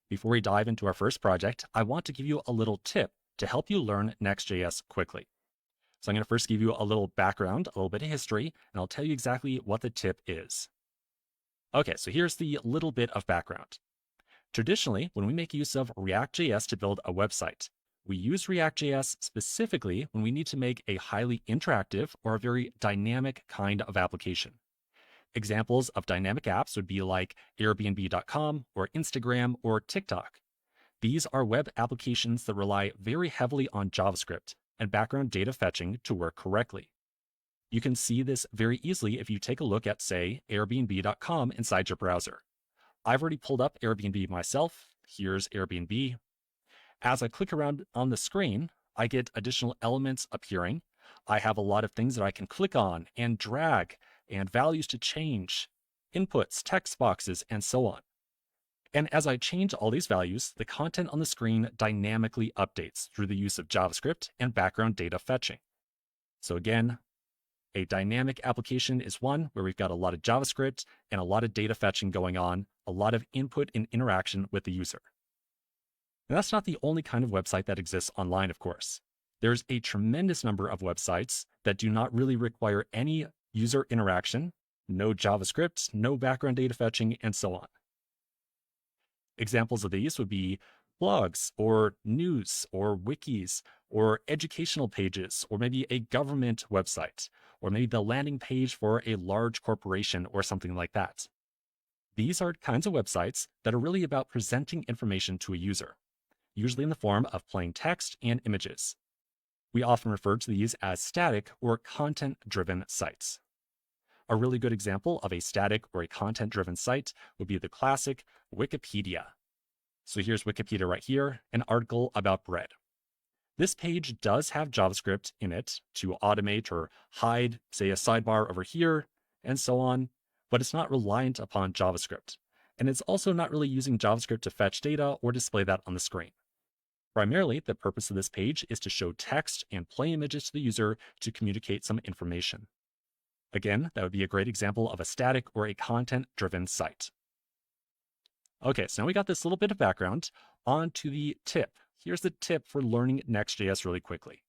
Before we dive into our first project, I want to give you a little tip to help you learn Next.js quickly. So I'm going to first give you a little background, a little bit of history, and I'll tell you exactly what the tip is. Okay, so here's the little bit of background. Traditionally, when we make use of React.js to build a website, we use React.js specifically when we need to make a highly interactive or a very dynamic kind of application. Examples of dynamic apps would be like Airbnb.com or Instagram or TikTok. These are web applications that rely very heavily on JavaScript and background data fetching to work correctly. You can see this very easily if you take a look at, say, Airbnb.com inside your browser. I've already pulled up Airbnb myself. Here's Airbnb. As I click around on the screen, I get additional elements appearing. I have a lot of things that I can click on and drag and values to change, inputs, text boxes, and so on. And as I change all these values, the content on the screen dynamically updates through the use of JavaScript and background data fetching. So again, a dynamic application is one where we've got a lot of JavaScript and a lot of data fetching going on, a lot of input and interaction with the user. And that's not the only kind of website that exists online, of course. There's a tremendous number of websites that do not really require any user interaction, no JavaScript, no background data fetching, and so on. Examples of these would be blogs or news or wikis or educational pages or maybe a government website or maybe the landing page for a large corporation or something like that. These are kinds of websites that are really about presenting information to a user, usually in the form of plain text and images. We often refer to these as static or content-driven sites. A really good example of a static or a content-driven site would be the classic Wikipedia. So here's Wikipedia right here, an article about bread. This page does have JavaScript in it to automate or hide, say, a sidebar over here, and so on, but it's not reliant upon JavaScript. And it's also not really using JavaScript to fetch data or display that on the screen. Primarily, the purpose of this page is to show text and play images to the user to communicate some information. Again, that would be a great example of a static or a content-driven site. Okay, so now we got this little bit of background. On to the tip. Here's the tip for learning Next.js really quickly.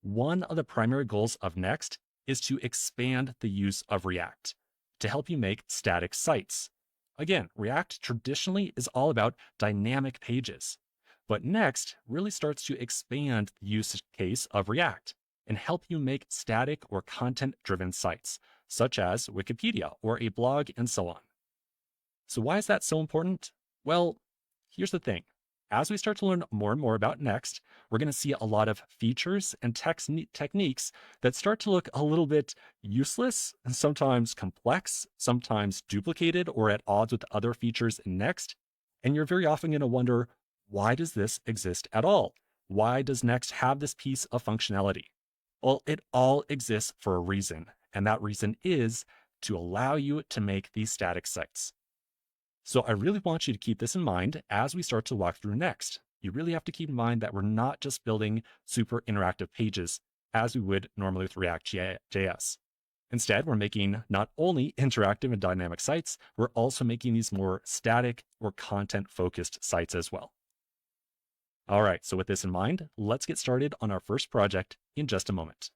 One of the primary goals of Next is to expand the use of React to help you make static sites. Again, React traditionally is all about dynamic pages, but Next really starts to expand the use case of React and help you make static or content-driven sites, such as Wikipedia or a blog and so on. So why is that so important? Well, here's the thing. As we start to learn more and more about Next, we're going to see a lot of features and techniques that start to look a little bit useless, and sometimes complex, sometimes duplicated or at odds with other features in Next. And you're very often going to wonder, why does this exist at all? Why does Next have this piece of functionality? Well, it all exists for a reason, and that reason is to allow you to make these static sites. So I really want you to keep this in mind as we start to walk through Next. You really have to keep in mind that we're not just building super interactive pages as we would normally with React.js. Instead, we're making not only interactive and dynamic sites, we're also making these more static or content-focused sites as well. All right, so with this in mind, let's get started on our first project in just a moment.